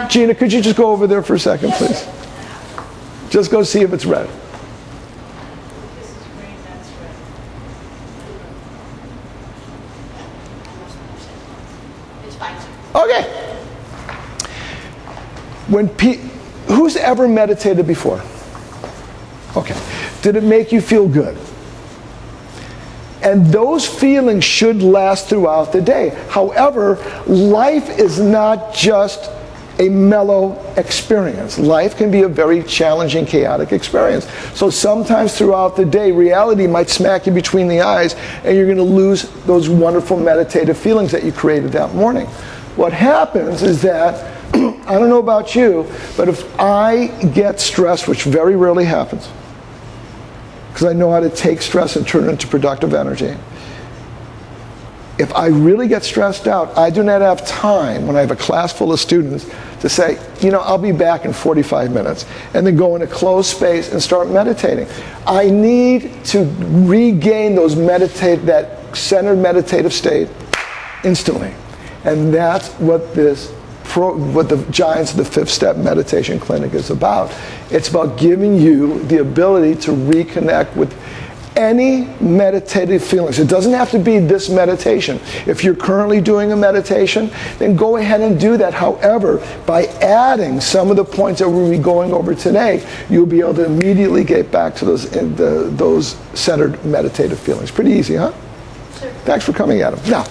Gina, could you just go over there for a second, please? Just go see if it's red. This is green, that's red. It's fine. Okay. Who's ever meditated before? Okay. Did it make you feel good? And those feelings should last throughout the day. However, life is not just a mellow experience. Life can be a very challenging, chaotic experience. So sometimes throughout the day, reality might smack you between the eyes and you're going to lose those wonderful meditative feelings that you created that morning. What happens is that, I don't know about you, but if I get stressed, which very rarely happens, because I know how to take stress and turn it into productive energy. If I really get stressed out, I do not have time when I have a class full of students to say, I'll be back in 45 minutes, and then go in a closed space and start meditating. I need to regain that centered meditative state instantly. And that's what the Giants of the Fifth Step Meditation Clinic is about. It's about giving you the ability to reconnect with any meditative feelings. It doesn't have to be this meditation. If you're currently doing a meditation, then go ahead and do that. However, by adding some of the points that we'll be going over today, you'll be able to immediately get back to those centered meditative feelings. Pretty easy, huh? Sure. Thanks for coming, Adam. Now,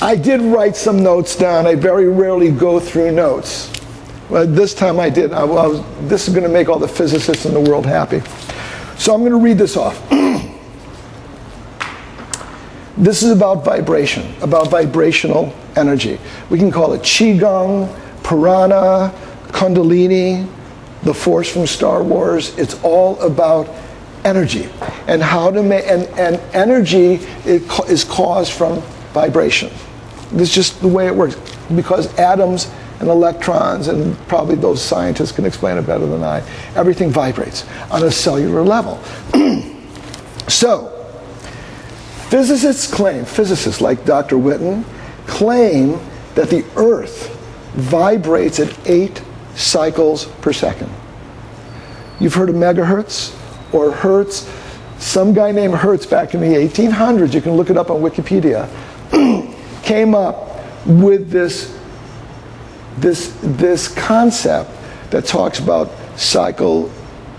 I did write some notes down. I very rarely go through notes. Well, this time I did. This is going to make all the physicists in the world happy. So I'm going to read this off. This is about vibration, about vibrational energy. We can call it Qigong, Prana, Kundalini, the Force from Star Wars. It's all about energy and how to make, and energy is caused from vibration. This is just the way it works, because atoms and electrons, and probably those scientists can explain it better than I, everything vibrates on a cellular level. So, physicists like Dr. Witten claim that the Earth vibrates at 8 cycles per second. You've heard of megahertz or hertz. Some guy named Hertz back in the 1800s, you can look it up on Wikipedia, came up with this concept that talks about cycle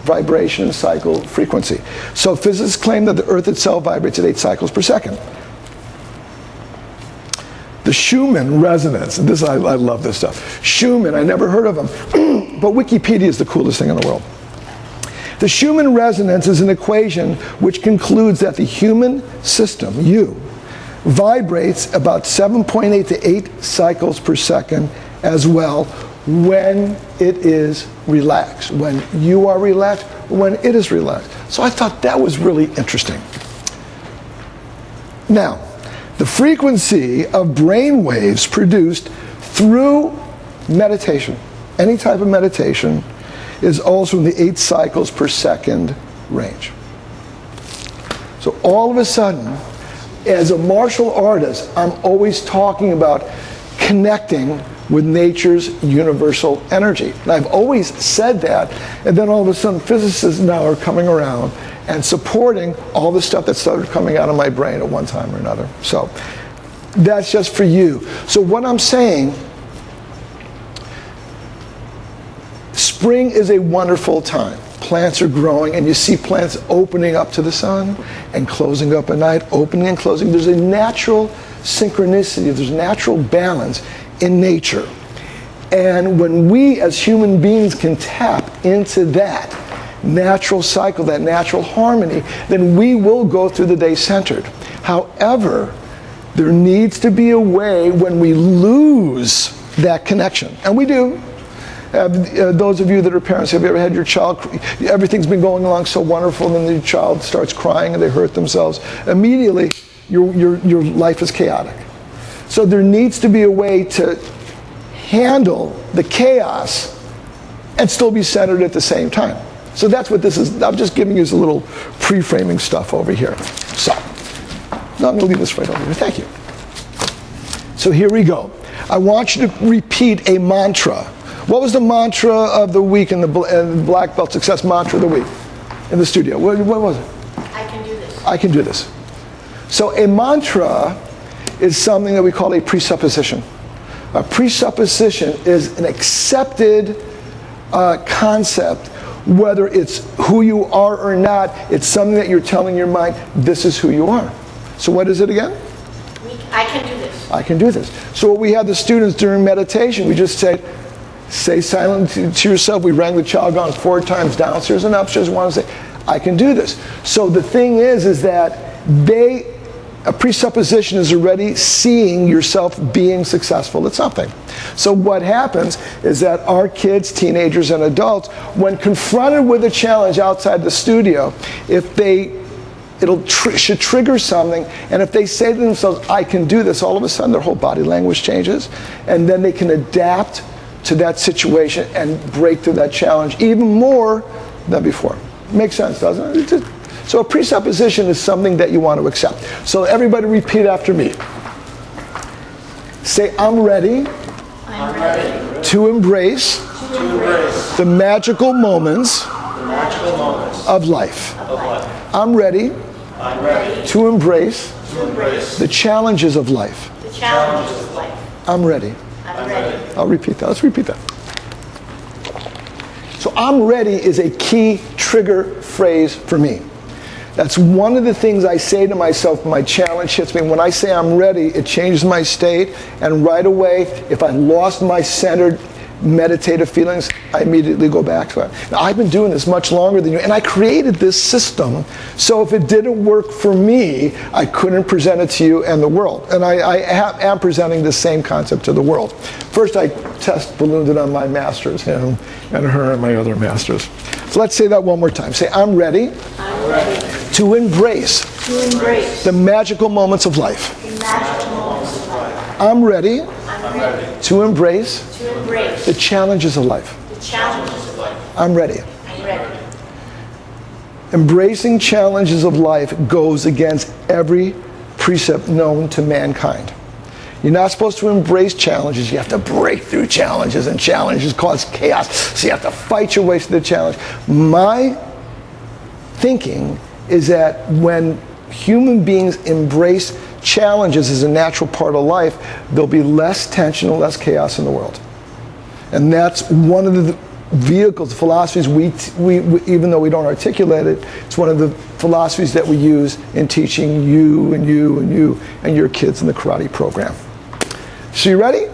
vibration, cycle frequency. So physicists claim that the Earth itself vibrates at 8 cycles per second. The Schumann resonance, and I love this stuff. Schumann, I never heard of him, but Wikipedia is the coolest thing in the world. The Schumann resonance is an equation which concludes that the human system, you, vibrates about 7.8 to 8 cycles per second as well when it is relaxed. When you are relaxed, when it is relaxed. So I thought that was really interesting. Now, the frequency of brain waves produced through meditation, any type of meditation, is also in the 8 cycles per second range. So all of a sudden, as a martial artist, I'm always talking about connecting with nature's universal energy. And I've always said that, and then all of a sudden physicists now are coming around and supporting all the stuff that started coming out of my brain at one time or another. So that's just for you. So what I'm saying, spring is a wonderful time. Plants are growing, and you see plants opening up to the sun and closing up at night, opening and closing. There's a natural synchronicity, there's natural balance in nature. And when we as human beings can tap into that natural cycle, that natural harmony, then we will go through the day centered. However, there needs to be a way when we lose that connection, and we do. Those of you that are parents, have you ever had your child, everything's been going along so wonderful, and then your child starts crying and they hurt themselves? Immediately, your life is chaotic. So there needs to be a way to handle the chaos and still be centered at the same time. So that's what this is. I'm just giving you a little pre-framing stuff over here. So, no, I'm going to leave this right over here. Thank you. So here we go. I want you to repeat a mantra. What was the mantra of the week in the Black Belt Success Mantra of the week in the studio? What was it? I can do this. I can do this. So a mantra is something that we call a presupposition. A presupposition is an accepted concept, whether it's who you are or not. It's something that you're telling your mind, this is who you are. So what is it again? I can do this. I can do this. So what we had the students during meditation, we just say silently to yourself. We rang the child gong 4 times downstairs and upstairs. We want to say, I can do this. So the thing is that a presupposition is already seeing yourself being successful at something. So what happens is that our kids, teenagers, and adults, when confronted with a challenge outside the studio, if should trigger something, and if they say to themselves, I can do this, all of a sudden their whole body language changes, and then they can adapt to that situation and break through that challenge even more than before. Makes sense, doesn't it? So a presupposition is something that you want to accept. So everybody repeat after me. Say, I'm ready, to embrace, the magical moments, of life. I'm ready, to embrace, the challenges of life. I'm ready. I'll repeat that. Let's repeat that. So I'm ready is a key trigger phrase for me. That's one of the things I say to myself when my challenge hits me. When I say I'm ready, it changes my state, and right away, if I lost my centered meditative feelings, I immediately go back to it. Now, I've been doing this much longer than you, and I created this system, so if it didn't work for me, I couldn't present it to you and the world. And I am presenting the same concept to the world. First, I test ballooned it on my masters, him and her and my other masters. So let's say that one more time. Say, I'm ready, to embrace, the magical moments of life. I'm ready, to embrace, the challenges of life. I'm ready. Embracing challenges of life goes against every precept known to mankind. You're not supposed to embrace challenges. You have to break through challenges, and challenges cause chaos. So you have to fight your way through the challenge. My thinking is that when human beings embrace challenges as a natural part of life, there'll be less tension and less chaos in the world. And that's one of the vehicles, philosophies we even though we don't articulate it, it's one of the philosophies that we use in teaching you and you and you and your kids in the karate program. So you ready?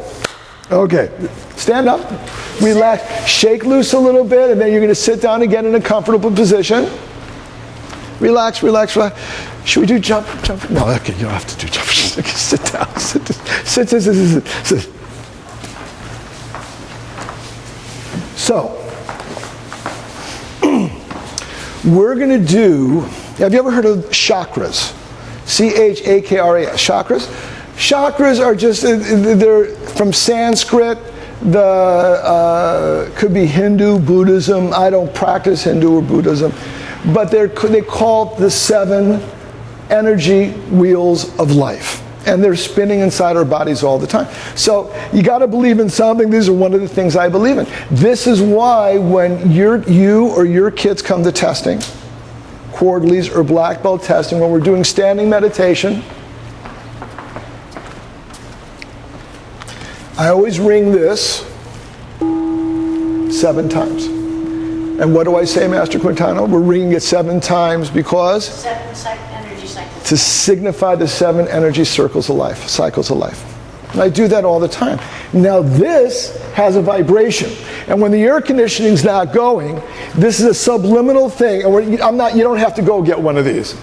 Okay. Stand up, relax, shake loose a little bit, and then you're going to sit down again in a comfortable position. Relax, relax, relax. Should we do jump? No, okay, you don't have to do jump. Sit down. Sit. So, we're going to do, have you ever heard of chakras? C-H-A-K-R-A-S, chakras? Chakras are just, they're from Sanskrit, could be Hindu, Buddhism. I don't practice Hindu or Buddhism. But they call it the 7 energy wheels of life. And they're spinning inside our bodies all the time. So you got to believe in something. These are one of the things I believe in. This is why when you or your kids come to testing, quarterlies or black belt testing, when we're doing standing meditation, I always ring this 7 times. And what do I say, Master Quintano? We're ringing it 7 times because? 7 energy cycles. To signify the 7 energy cycles of life. And I do that all the time. Now this has a vibration. And when the air conditioning's not going, this is a subliminal thing. And you don't have to go get one of these,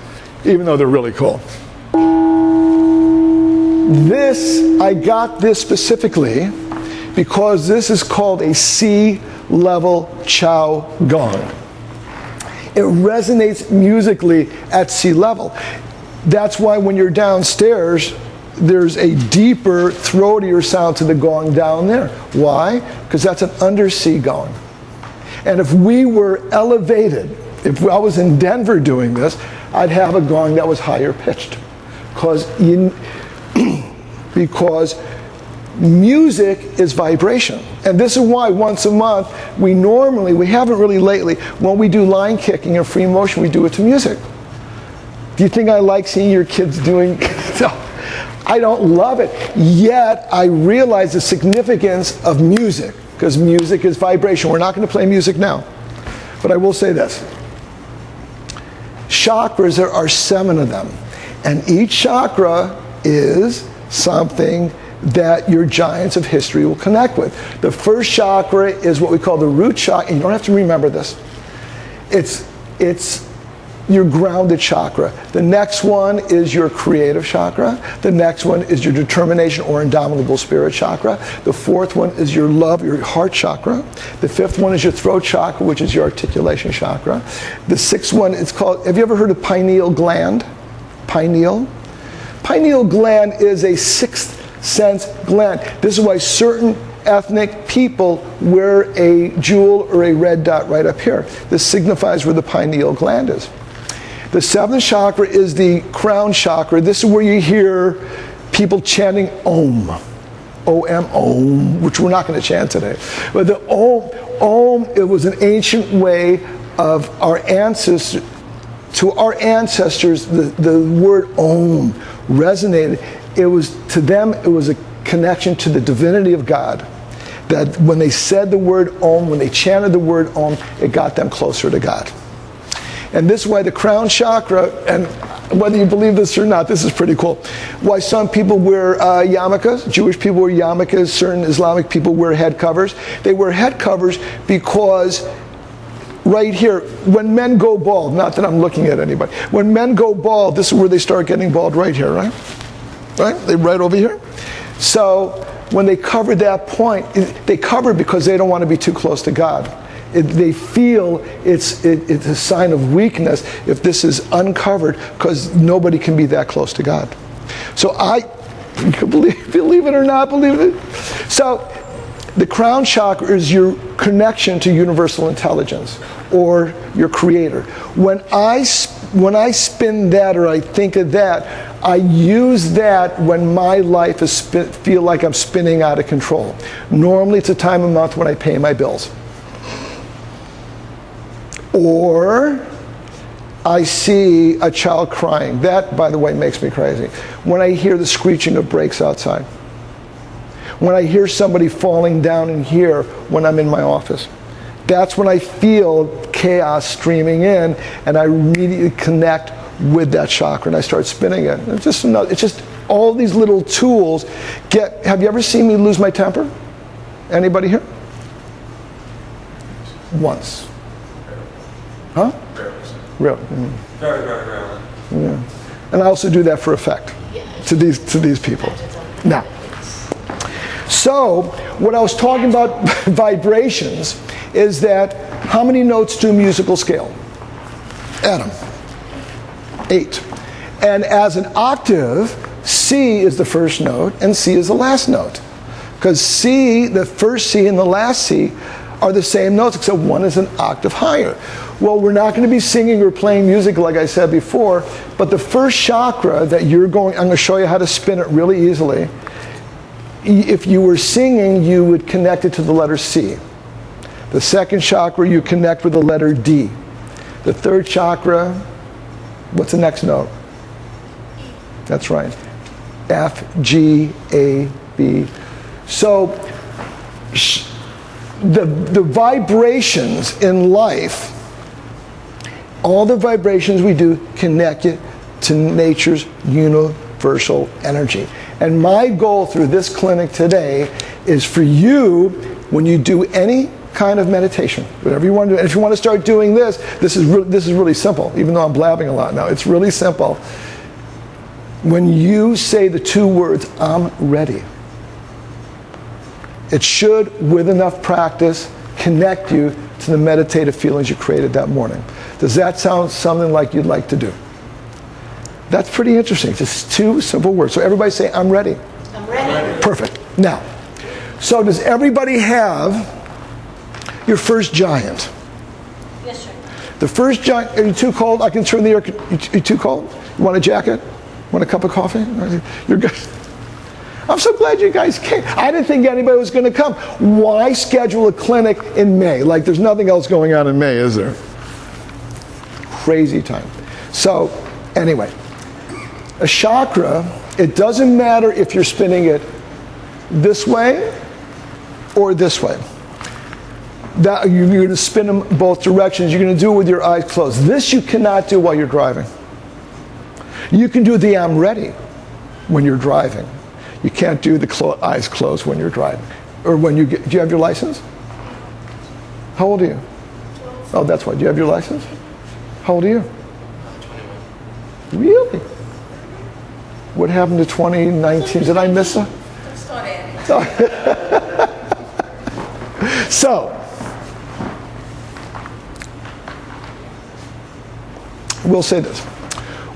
even though they're really cool. I got this specifically because this is called a sea-level chow gong. It resonates musically at sea level. That's why when you're downstairs, there's a deeper, throatier sound to the gong down there. Why? Because that's an undersea gong. And if we were elevated, if I was in Denver doing this, I'd have a gong that was higher pitched. Because Music is vibration. And this is why once a month, we haven't really lately, when we do line kicking or free motion, we do it to music. Do you think I like seeing your kids doing? No, I don't love it. Yet I realize the significance of music, because music is vibration. We're not going to play music now. But I will say this. Chakras, there are 7 of them. And each chakra is something that your giants of history will connect with. The first chakra is what we call the root chakra. And you don't have to remember this. It's your grounded chakra. The next one is your creative chakra. The next one is your determination or indomitable spirit chakra. The 4th one is your love, your heart chakra. The 5th one is your throat chakra, which is your articulation chakra. The 6th one is called, have you ever heard of pineal gland? Pineal? Pineal gland is a 6th sense gland. This is why certain ethnic people wear a jewel or a red dot right up here. This signifies where the pineal gland is. The 7th chakra is the crown chakra. This is where you hear people chanting Om. O-M, Om, which we're not going to chant today. But the Om, it was an ancient way of our ancestors, to our ancestors, the word Om resonated. It was, to them, it was a connection to the divinity of God. That when they said the word Om, when they chanted the word Om, it got them closer to God. And this is why the crown chakra, and whether you believe this or not, this is pretty cool. Why some people wear yarmulkes, Jewish people wear yarmulkes, certain Islamic people wear head covers. They wear head covers because right here, when men go bald, not that I'm looking at anybody, when men go bald, this is where they start getting bald, right here, right? Right? They right over here. So when they cover that point, they cover because they don't want to be too close to God. They feel it's a sign of weakness if this is uncovered, because nobody can be that close to God. So believe it or not, believe it. So the crown chakra is your connection to universal intelligence or your creator. When I spin that or I think of that, I use that when my life is feel like I'm spinning out of control. Normally it's a time of month when I pay my bills. Or I see a child crying. That, by the way, makes me crazy. When I hear the screeching of brakes outside. When I hear somebody falling down in here when I'm in my office. That's when I feel chaos streaming in, and I immediately connect with that chakra and I start spinning it. It's just all these little tools. Have you ever seen me lose my temper? Anybody here? Once. Huh? Really? Very, very rarely. Yeah. And I also do that for effect to these people. Now, so what I was talking about vibrations is that how many notes do a musical scale? Adam. 8. And as an octave, C is the first note and C is the last note. Because C, the first C and the last C are the same notes, except one is an octave higher. Well, we're not going to be singing or playing music like I said before, but the first chakra that I'm going to show you how to spin it really easily. If you were singing, you would connect it to the letter C. The second chakra, you connect with the letter D. The third chakra, what's the next note? That's right. F, G, A, B. So the vibrations in life, all the vibrations we do connect it to nature's universal energy. And my goal through this clinic today is for you, when you do any kind of meditation, whatever you want to do, and if you want to start doing this, this is really simple, even though I'm blabbing a lot now. It's really simple. When you say the 2 words, I'm ready, it should, with enough practice, connect you to the meditative feelings you created that morning. Does that sound something like you'd like to do? That's pretty interesting. Just 2 simple words. So everybody say, I'm ready. I'm ready. Perfect. Now, so does everybody have your first giant? Yes, sir. The first giant, are you too cold? I can turn the air, you too cold? You want a jacket? Want a cup of coffee? You're good. I'm so glad you guys came. I didn't think anybody was going to come. Why schedule a clinic in May? Like there's nothing else going on in May, is there? Crazy time. So, anyway, a chakra, it doesn't matter if you're spinning it this way or this way. That you're going to spin them both directions. You're going to do it with your eyes closed. This you cannot do while you're driving. You can do the I'm ready when you're driving. You can't do the eyes closed when you're driving. Or when do you have your license? How old are you? Oh, that's why. Do you have your license? How old are you? 21. Really? What happened to 2019? Did I miss a? So, we'll say this.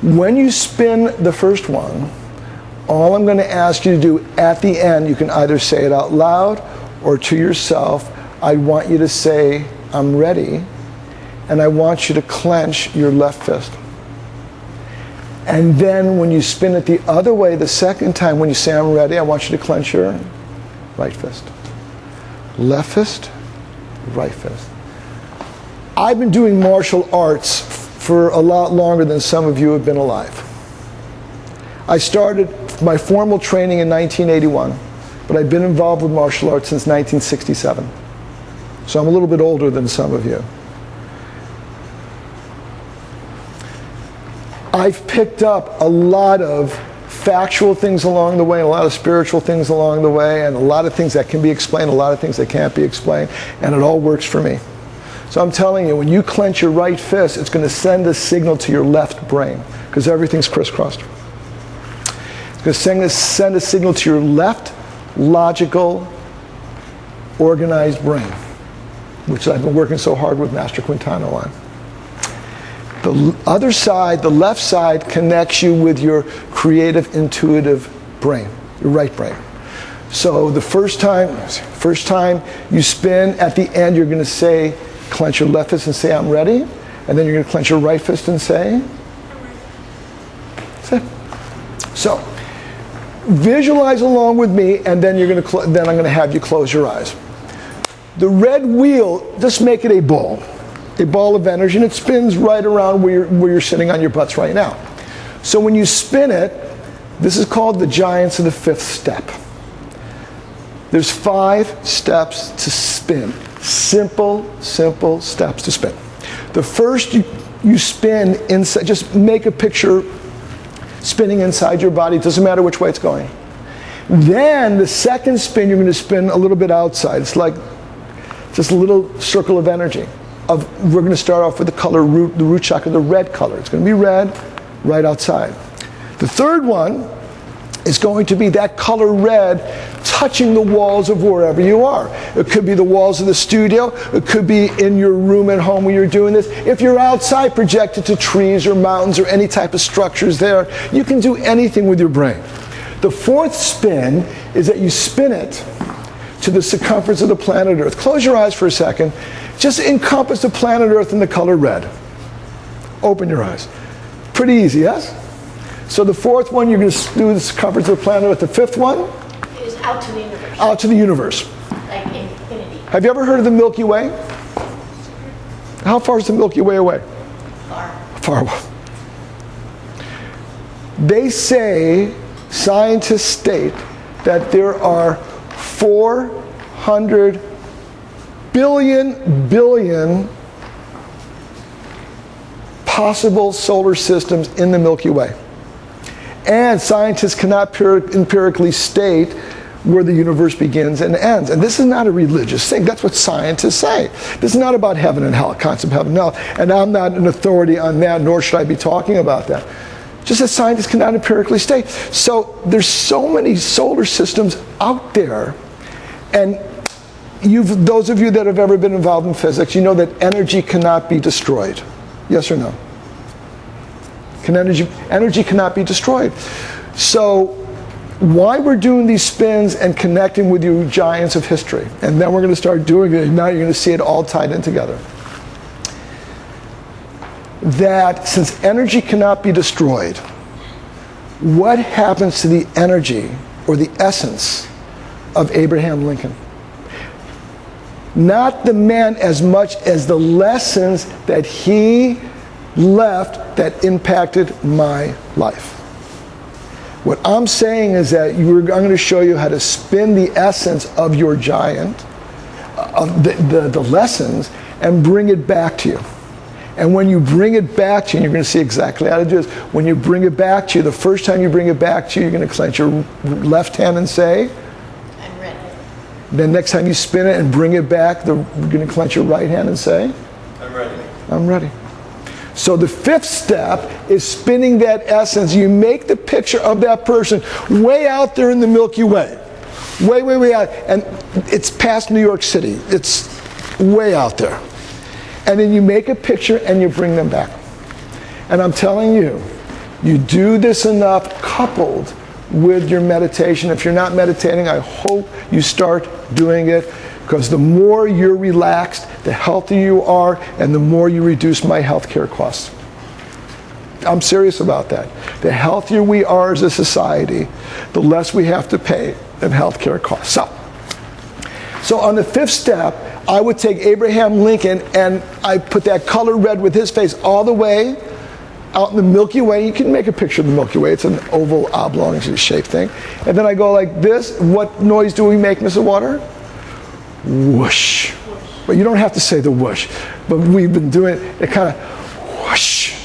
When you spin the first one, all I'm going to ask you to do at the end, you can either say it out loud or to yourself. I want you to say, I'm ready, and I want you to clench your left fist. And then when you spin it the other way, the second time, when you say I'm ready, I want you to clench your right fist. Left fist, right fist. I've been doing martial arts for a lot longer than some of you have been alive. I started my formal training in 1981, but I've been involved with martial arts since 1967. So I'm a little bit older than some of you. I've picked up a lot of factual things along the way, a lot of spiritual things along the way, and a lot of things that can be explained, a lot of things that can't be explained, and it all works for me. So I'm telling you, when you clench your right fist, it's going to send a signal to your left brain, because everything's crisscrossed. It's going to send a signal to your left, logical, organized brain, which I've been working so hard with Master Quintano on. The other side, the left side, connects you with your creative, intuitive brain, your right brain. So the first time you spin, at the end you're going to say, clench your left fist and say, I'm ready. And then you're going to clench your right fist and say, so visualize along with me, and then then I'm going to have you close your eyes. The red wheel, just make it a ball of energy, and it spins right around where you're sitting on your butts right now. So when you spin it, this is called the giants of the fifth step. There's 5 steps to spin. Simple steps to spin. The first, you spin inside, just make a picture spinning inside your body. It doesn't matter which way it's going. Then the second spin, you're going to spin a little bit outside. It's like just a little circle of energy. We're going to start off with the color the root chakra, the red color. It's going to be red right outside. The third one is going to be that color red touching the walls of wherever you are. It could be the walls of the studio. It could be in your room at home when you're doing this. If you're outside, projected to trees or mountains or any type of structures there, you can do anything with your brain. The fourth spin is that you spin it to the circumference of the planet Earth. Close your eyes for a second. Just encompass the planet Earth in the color red. Open your eyes. Pretty easy, yes? So the fourth one, you're going to do the circumference of the planet Earth. The fifth one? Is out to the universe. Out to the universe. Like infinity. Have you ever heard of the Milky Way? How far is the Milky Way away? Far away. They say, scientists state, that there are 400 billion possible solar systems in the Milky Way. And scientists cannot empirically state where the universe begins and ends. And this is not a religious thing. That's what scientists say. This is not about heaven and hell, concept of heaven and hell. And I'm not an authority on that, nor should I be talking about that. Just as scientists cannot empirically state. So there's so many solar systems out there. And those of you that have ever been involved in physics, you know that energy cannot be destroyed. Yes or no? Energy cannot be destroyed. So why we're doing these spins and connecting with you giants of history, and then we're going to start doing it, and now you're going to see it all tied in together. That since energy cannot be destroyed, what happens to the energy or the essence of Abraham Lincoln. Not the man as much as the lessons that he left that impacted my life. What I'm saying is that I'm going to show you how to spin the essence of your giant, of the lessons, and bring it back to you. And when you bring it back to you, and you're going to see exactly how to do this. When you bring it back to you, the first time you bring it back to you, you're going to clench your left hand and say, I'm ready. then next time you spin it and bring it back, you're going to clench your right hand and say, I'm ready. I'm ready. So the fifth step is spinning that essence. You make the picture of that person way out there in the Milky Way. Way, way, way out. And it's past New York City. It's way out there. And then you make a picture and you bring them back. And I'm telling you, you do this enough coupled with your meditation. If you're not meditating, I hope you start doing it, because the more you're relaxed, the healthier you are, and the more you reduce my healthcare costs. I'm serious about that. The healthier we are as a society, the less we have to pay in healthcare costs. So on the fifth step, I would take Abraham Lincoln and I put that color red with his face all the way out in the Milky Way. You can make a picture of the Milky Way. It's an oval, oblong shaped thing. And then I go like this. What noise do we make, Mrs. Water? Whoosh. But you don't have to say the whoosh. But we've been doing it kind of whoosh.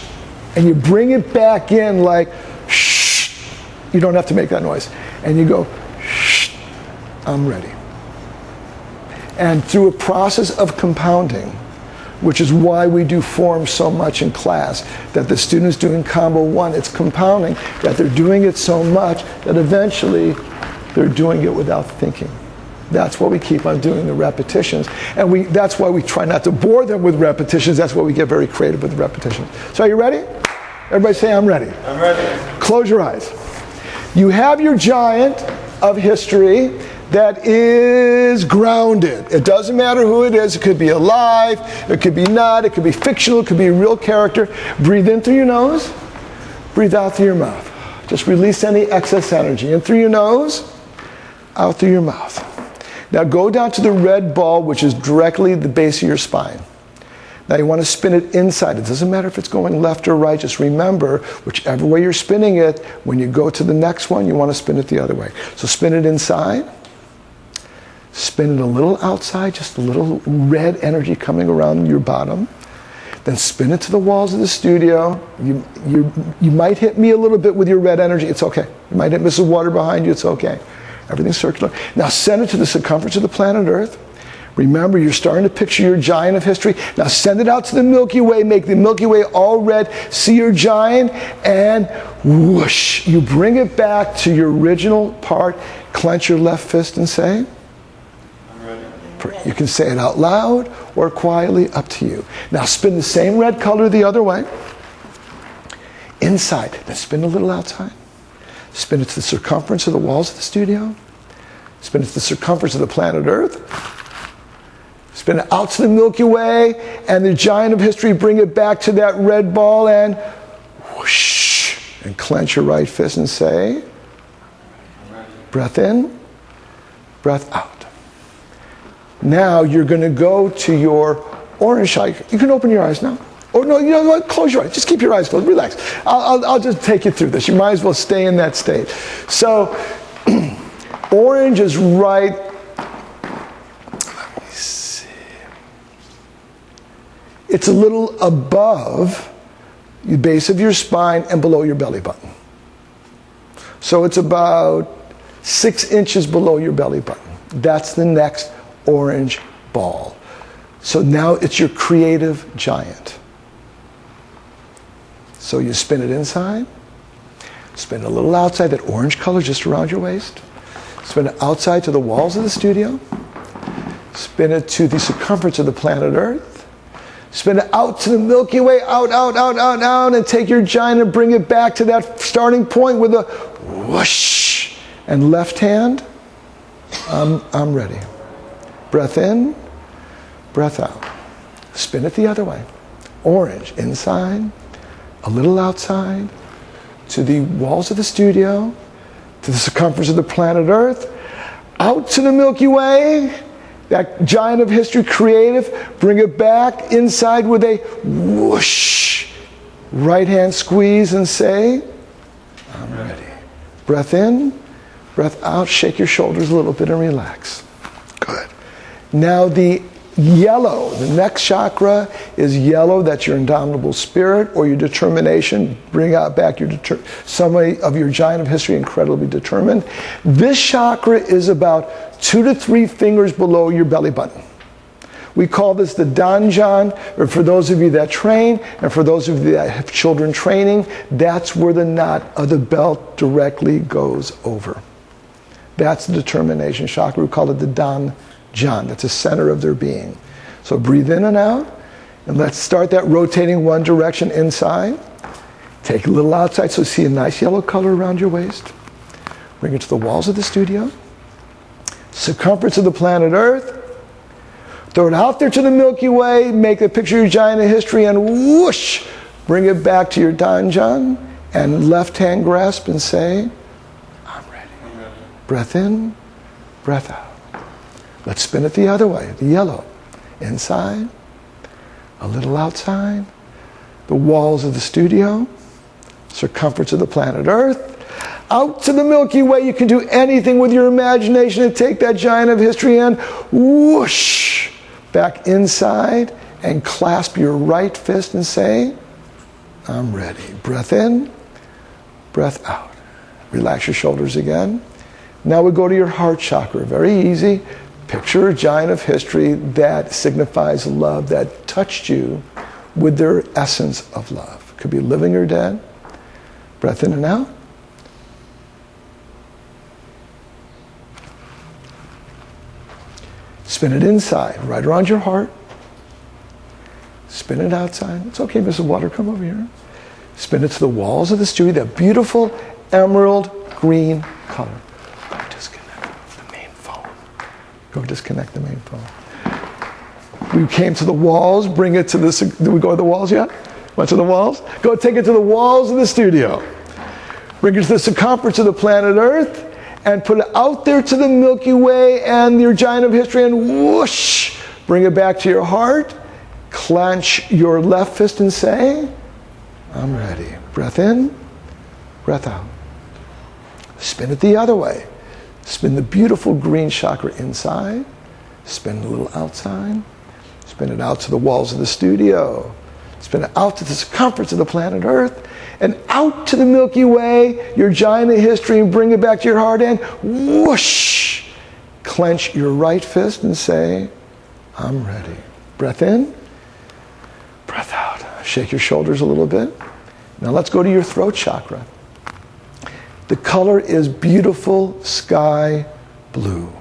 And you bring it back in like shh. You don't have to make that noise. And you go shh. I'm ready. And through a process of compounding, which is why we do forms so much in class, that the students doing Combo 1, it's compounding, that they're doing it so much that eventually they're doing it without thinking. That's why we keep on doing the repetitions. And that's why we try not to bore them with repetitions. That's why we get very creative with repetitions. So are you ready? Everybody say, I'm ready. I'm ready. Close your eyes. You have your giant of history that is grounded. It doesn't matter who it is. It could be alive, it could be not, it could be fictional, it could be a real character. Breathe in through your nose, breathe out through your mouth. Just release any excess energy. In through your nose, out through your mouth. Now go down to the red ball, which is directly the base of your spine. Now you want to spin it inside. It doesn't matter if it's going left or right. Just remember, whichever way you're spinning it, when you go to the next one, you want to spin it the other way. So spin it inside. Spin it a little outside, just a little red energy coming around your bottom. Then spin it to the walls of the studio. You might hit me a little bit with your red energy. It's okay. You might hit Mrs. Water behind you. It's okay. Everything's circular. Now send it to the circumference of the planet Earth. Remember, you're starting to picture your giant of history. Now send it out to the Milky Way. Make the Milky Way all red. See your giant, and whoosh. You bring it back to your original part. Clench your left fist and say, you can say it out loud or quietly, up to you. Now spin the same red color the other way. Inside. Then spin a little outside. Spin it to the circumference of the walls of the studio. Spin it to the circumference of the planet Earth. Spin it out to the Milky Way and the giant of history. Bring it back to that red ball and whoosh. And clench your right fist and say, breath in, breath out. Now you're going to go to your orange eye. You can open your eyes now. Or no, you know what? Close your eyes. Just keep your eyes closed. Relax. I'll just take you through this. You might as well stay in that state. So orange is right. Let me see. It's a little above the base of your spine and below your belly button. So it's about 6 inches below your belly button. That's the next orange ball. So now it's your creative giant. So you spin it inside, spin it a little outside, that orange color just around your waist. Spin it outside to the walls of the studio. Spin it to the circumference of the planet Earth. Spin it out to the Milky Way, out, out, out, out, out, and take your giant and bring it back to that starting point with a whoosh. And left hand, I'm ready. Breath in, breath out. Spin it the other way. Orange, inside, a little outside, to the walls of the studio, to to the circumference of the planet Earth, out to the Milky Way, that giant of history, creative, bring it back inside with a whoosh. Right hand squeeze and say, I'm ready. Breath in, breath out, shake your shoulders a little bit and relax. Good. Now the yellow, the next chakra is yellow. That's your indomitable spirit or your determination. Bring out back your somebody of your giant of history, incredibly determined. This chakra is about 2 to 3 fingers below your belly button. We call this the danjan, or for those of you that train, and for those of you that have children training, that's where the knot of the belt directly goes over. That's the determination chakra. We call it the danjan. That's the center of their being. So breathe in and out, and let's start that rotating one direction inside. Take a little outside, so see a nice yellow color around your waist. Bring it to the walls of the studio. Circumference of the planet Earth. Throw it out there to the Milky Way, make a picture of your giant of history, and whoosh, bring it back to your danjan, and left hand grasp and say, I'm ready. Breath in, breath out. Let's spin it the other way, the yellow. Inside, a little outside, the walls of the studio, circumference of the planet Earth, out to the Milky Way. You can do anything with your imagination and take that giant of history and whoosh, back inside and clasp your right fist and say, I'm ready. Breath in, breath out. Relax your shoulders again. Now we go to your heart chakra. Very easy. Picture a giant of history that signifies love, that touched you with their essence of love. Could be living or dead. Breath in and out. Spin it inside, right around your heart. Spin it outside. It's okay, Mrs. Water, come over here. Spin it to the walls of the studio, that beautiful emerald green color. Go disconnect the main phone. Go disconnect the main phone. We came to the walls, bring it to the, did we go to the walls yet? Went to the walls? Go take it to the walls of the studio. Bring it to the circumference of the planet Earth. And put it out there to the Milky Way and your giant of history and whoosh, bring it back to your heart. Clench your left fist and say, I'm ready. Breath in, breath out. Spin it the other way. Spin the beautiful green chakra inside. Spin it a little outside. Spin it out to the walls of the studio. Spin it out to the circumference of the planet Earth. And out to the Milky Way, your giant of history, and bring it back to your heart and whoosh! Clench your right fist and say, I'm ready. Breath in, breath out. Shake your shoulders a little bit. Now let's go to your throat chakra. The color is beautiful sky blue.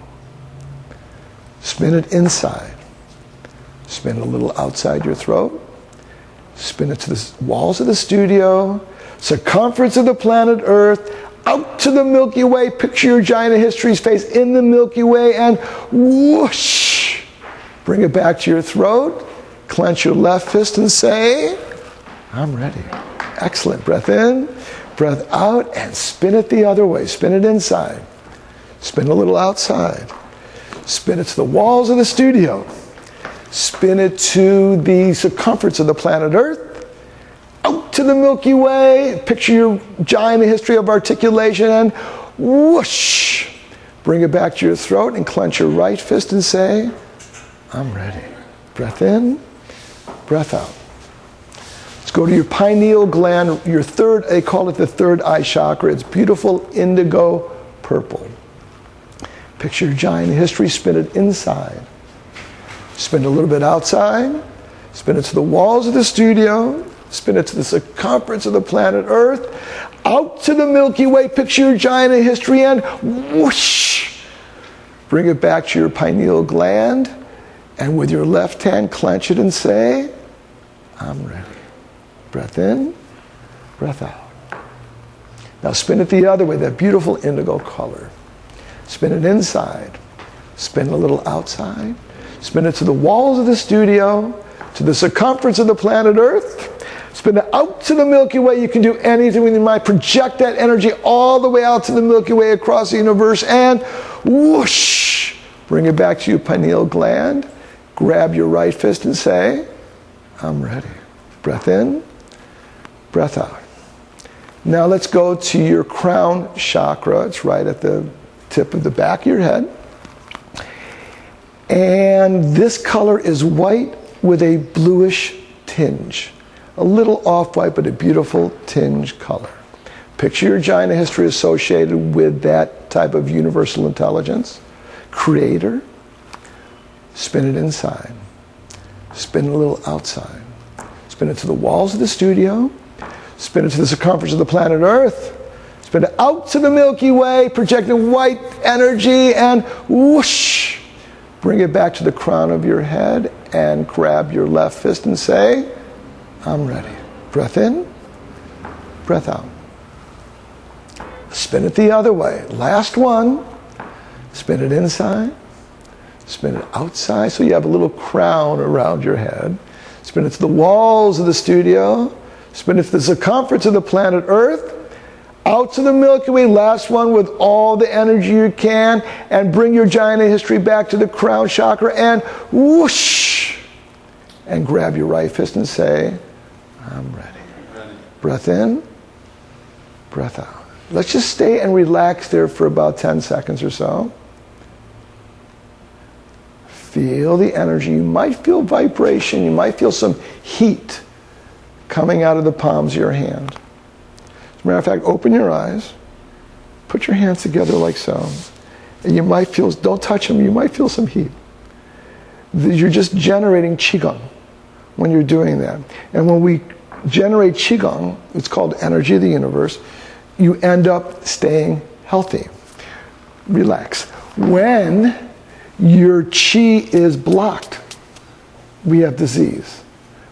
Spin it inside. Spin it a little outside your throat. Spin it to the walls of the studio, circumference of the planet Earth, out to the Milky Way. Picture your giant of history's face in the Milky Way and whoosh! Bring it back to your throat. Clench your left fist and say, I'm ready. Excellent. Breath in, breath out, and spin it the other way. Spin it inside. Spin a little outside. Spin it to the walls of the studio. Spin it to the circumference of the planet Earth, out to the Milky Way. Picture your giant history of articulation and whoosh. Bring it back to your throat and clench your right fist and say, I'm ready. Breath in, breath out. Let's go to your pineal gland, your third, they call it the third eye chakra. It's beautiful indigo purple. Picture your giant history, spin it inside. Spin it a little bit outside. Spin it to the walls of the studio. Spin it to the circumference of the planet Earth. Out to the Milky Way. Picture your giant of history and whoosh. Bring it back to your pineal gland. And with your left hand, clench it and say, I'm ready. Breath in, breath out. Now spin it the other way, that beautiful indigo color. Spin it inside. Spin it a little outside. Spin it to the walls of the studio, to the circumference of the planet Earth. Spin Spin it out to the Milky Way. You can do anything with your mind. Project that energy all the way out to the Milky Way across the universe and whoosh, bring it back to your pineal gland. Grab your right fist and say, I'm ready. Breath in, breath out. Now let's go to your crown chakra. It's right at the tip of the back of your head. And this color is white with a bluish tinge. A little off-white, but a beautiful tinge color. Picture your giant of history associated with that type of universal intelligence. Creator. Spin it inside. Spin it a little outside. Spin it to the walls of the studio. Spin it to the circumference of the planet Earth. Spin it out to the Milky Way, projecting white energy, and whoosh. Bring it back to the crown of your head and grab your left fist and say, I'm ready. Breath in, breath out. Spin it the other way. Last one. Spin it inside. Spin it outside so you have a little crown around your head. Spin it to the walls of the studio. Spin it to the circumference of the planet Earth. Out to the Milky Way. Last one with all the energy you can. And bring your giant of history back to the crown chakra and whoosh. And grab your right fist and say, I'm ready. Breath in, breath out. Let's just stay and relax there for about 10 seconds or so. Feel the energy. You might feel vibration. You might feel some heat coming out of the palms of your hand. As a matter of fact, open your eyes. Put your hands together like so. And you might feel, don't touch them, you might feel some heat. You're just generating Qigong when you're doing that. And when we generate Qigong, it's called energy of the universe, you end up staying healthy. Relax. When your Qi is blocked, we have disease.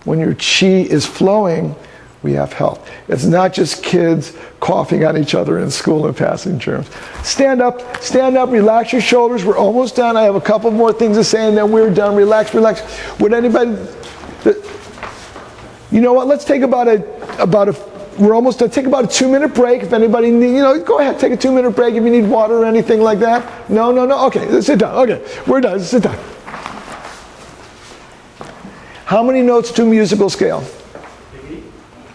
When your Qi is flowing, we have health. It's not just kids coughing on each other in school and passing germs. Stand up, relax your shoulders. We're almost done. I have a couple more things to say and then we're done. Relax. Would anybody, you know what, let's take we're almost done. Take about a 2-minute break. If anybody go ahead, take a 2-minute break if you need water or anything like that. No. Okay, sit down. Okay, we're done. Sit down. How many notes to a musical scale?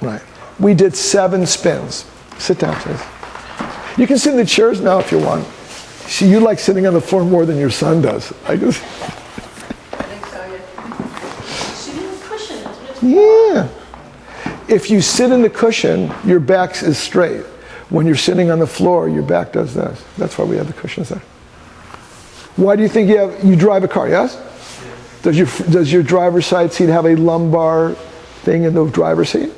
Right. We did 7 spins. Sit down, please. You can sit in the chairs now if you want. See, you like sitting on the floor more than your son does. I think so, yeah. Sitting in the cushion, that's what it's for. Yeah. If you sit in the cushion, your back is straight. When you're sitting on the floor, your back does this. That's why we have the cushions there. Why do you think you drive a car, yes? Does your driver's side seat have a lumbar thing in the driver's seat?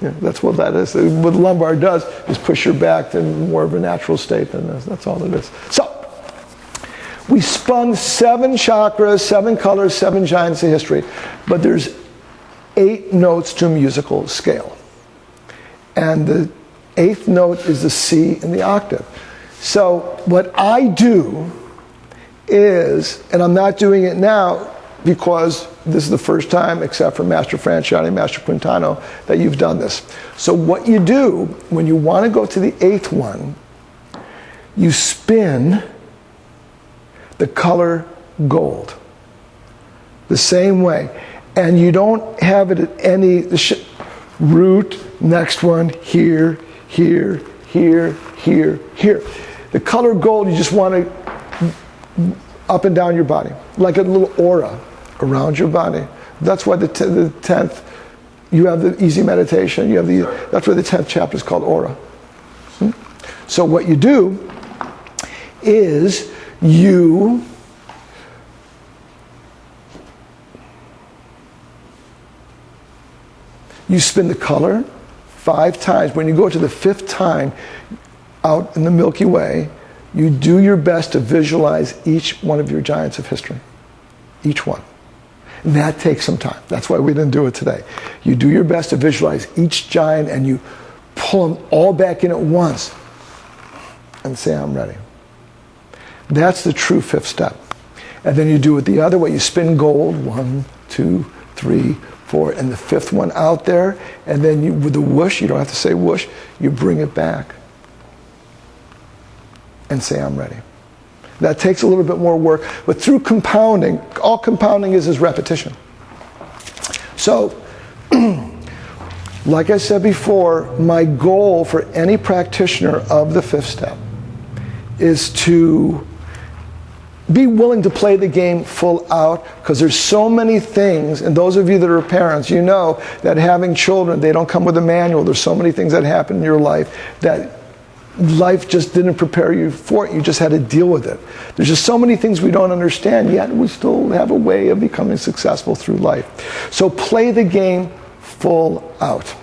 Yeah, that's what that is. What lumbar does is push your back to more of a natural state than this. That's all it is. So, we spun 7 chakras, 7 colors, 7 giants of history. But there's 8 notes to a musical scale. And the 8th note is the C in the octave. So what I do is, and I'm not doing it now because this is the first time, except for Master Franciani, Master Quintano, that you've done this. So what you do, when you want to go to the 8th one, you spin the color gold. The same way. And you don't have it at any root, next one, here. The color gold, you just want to up and down your body, like a little aura around your body. That's why the 10th, you have the easy meditation, that's why the 10th chapter is called aura. So what you do is you spin the color 5 times. When you go to the 5th time out in the Milky Way, you do your best to visualize each one of your giants of history. Each one. And that takes some time. That's why we didn't do it today. You do your best to visualize each giant and you pull them all back in at once and say, I'm ready. That's the true 5th step. And then you do it the other way. You spin gold, 1, 2, 3, 4, and the 5th one out there, and then you, with the whoosh, you don't have to say whoosh, you bring it back and say, I'm ready. That takes a little bit more work, but through compounding, all compounding is repetition. So, like I said before, my goal for any practitioner of the 5th step is to be willing to play the game full out, because there's so many things, and those of you that are parents, you know that having children, they don't come with a manual. There's so many things that happen in your life that life just didn't prepare you for it. You just had to deal with it. There's just so many things we don't understand, yet we still have a way of becoming successful through life. So play the game full out.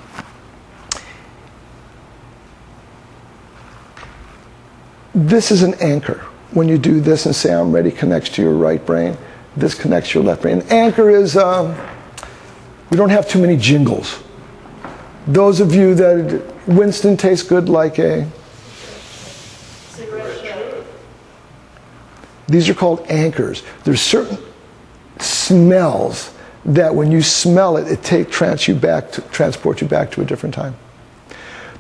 This is an anchor. When you do this and say, I'm ready, connects to your right brain. This connects to your left brain. An anchor is, we don't have too many jingles. Those of you that, Winston tastes good like a... These are called anchors. There's certain smells that when you smell it, it transports you back to a different time.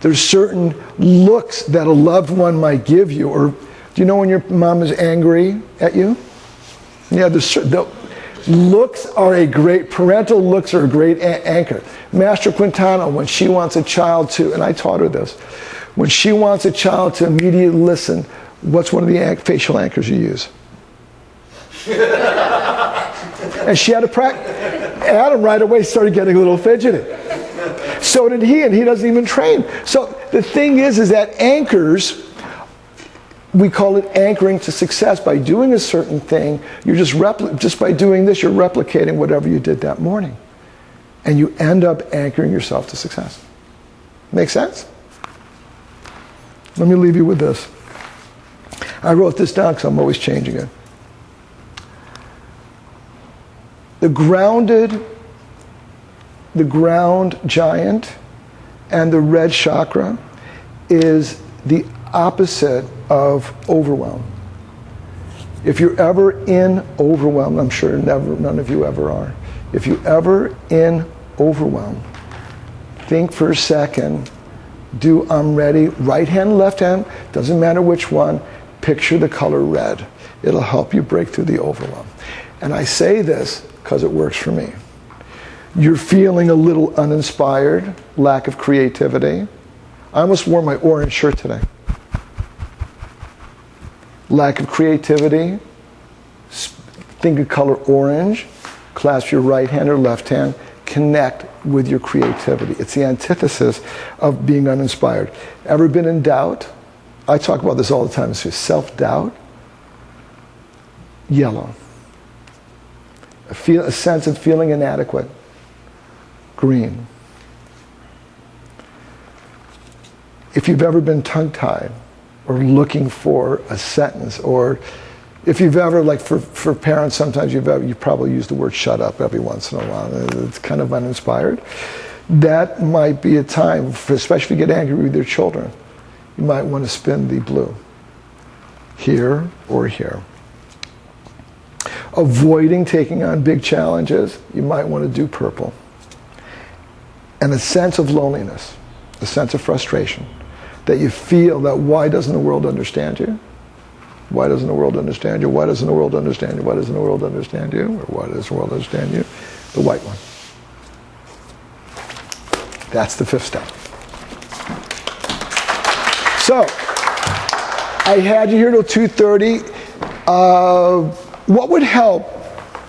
There's certain looks that a loved one might give you, or do you know when your mom is angry at you? Yeah, the looks are parental looks are a great anchor. Master Quintana, when she wants a child to, and I taught her this, when she wants a child to immediately listen, what's one of the facial anchors you use? And she had to practice. Adam right away started getting a little fidgety. So did he, and he doesn't even train. So the thing is that anchors, we call it anchoring to success. By doing a certain thing, you're just by doing this, you're replicating whatever you did that morning. And you end up anchoring yourself to success. Make sense? Let me leave you with this. I wrote this down because I'm always changing it. The ground giant and the red chakra is the opposite of overwhelm. If you're ever in overwhelm, I'm sure none of you ever are. If you're ever in overwhelm, think for a second, do I'm ready, right hand, left hand, doesn't matter which one, picture the color red. It'll help you break through the overwhelm. And I say this because it works for me. You're feeling a little uninspired, lack of creativity. I almost wore my orange shirt today. Lack of creativity, think of color orange, clasp your right hand or left hand, connect with your creativity. It's the antithesis of being uninspired. Ever been in doubt? I talk about this all the time. It's just self-doubt. Yellow. A sense of feeling inadequate. Green. If you've ever been tongue-tied or looking for a sentence, or if you've ever, like for parents, sometimes you probably use the word shut up every once in a while. It's kind of uninspired. That might be a time, especially if you get angry with your children, you might want to spin the blue. Here or here. Avoiding taking on big challenges, you might want to do purple. And a sense of loneliness, a sense of frustration, that you feel that why doesn't the world understand you? Why doesn't the world understand you? Why doesn't the world understand you? Why doesn't the world understand you? Or why does the world understand you? The white one. That's the 5th step. So, I had you here till 2:30. What would help?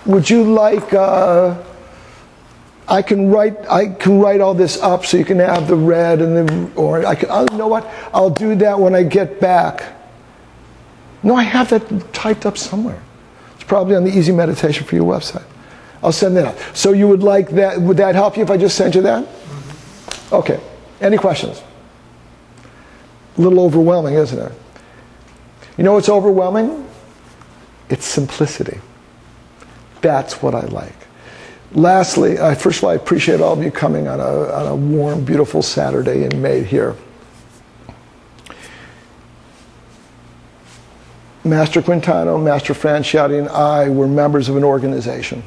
Would you like, I can write all this up so you can have the red and the orange. You know what? I'll do that when I get back. No, I have that typed up somewhere. It's probably on the Easy Meditation for your website. I'll send that out. So you would like that? Would that help you if I just sent you that? Mm-hmm. Okay. Any questions? A little overwhelming, isn't it? You know what's overwhelming? It's simplicity. That's what I like. Lastly, first of all, I appreciate all of you coming on a warm, beautiful Saturday in May here. Master Quintano, Master Franciati, and I were members of an organization.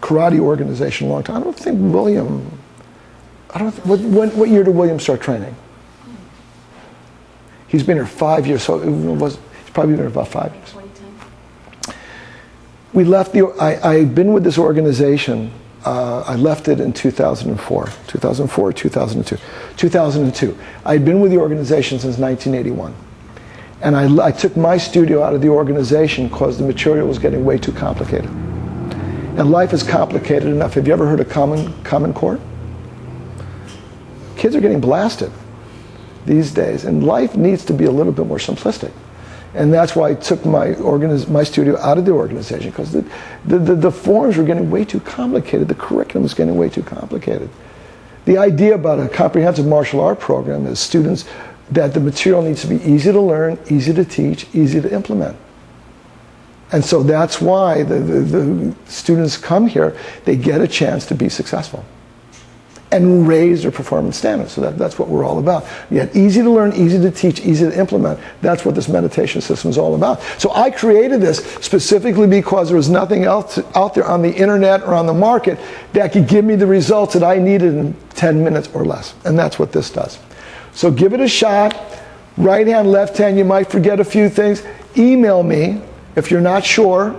karate organization a long time. I don't think William, what year did William start training? He's been here 5 years, so he's probably been here about 5 years. 2010. We left I'd been with this organization, I left it in 2004, 2002. 2002. I'd been with the organization since 1981. And I took my studio out of the organization because the material was getting way too complicated. And life is complicated enough. Have you ever heard of Common Core? Kids are getting blasted these days, and life needs to be a little bit more simplistic. And that's why I took my studio out of the organization, because the forms were getting way too complicated. The curriculum was getting way too complicated. The idea about a comprehensive martial art program is that the material needs to be easy to learn, easy to teach, easy to implement. And so that's why the students come here. They get a chance to be successful and raise their performance standards. So that's what we're all about. Yet easy to learn, easy to teach, easy to implement. That's what this meditation system is all about. So I created this specifically because there was nothing else out there on the internet or on the market that could give me the results that I needed in 10 minutes or less. And that's what this does. So give it a shot. Right hand, left hand, you might forget a few things. Email me if you're not sure.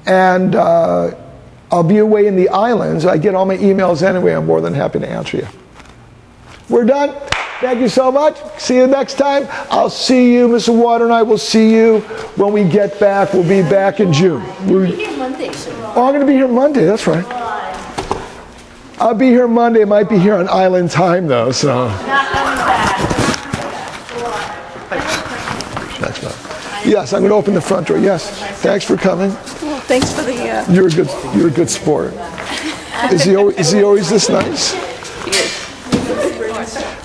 And I'll be away in the islands. I get all my emails anyway. I'm more than happy to answer you. We're done. Thank you so much. See you next time. I'll see you, Mr. Water and I will see you when we get back. We'll be back in June. We'll be here Monday. Oh, I'm going to be here Monday. That's right. I'll be here Monday. I might be here on island time, though. So. Not coming back. Thanks, man. Yes, I'm going to open the front door. Yes. Thanks for coming. Well, thanks for the... You're a good sport. Is he always this nice?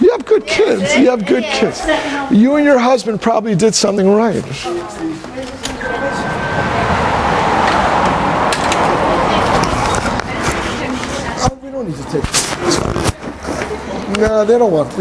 You have good kids. You have good kids. You and your husband probably did something right. Oh, we don't need to take this. No, they don't want.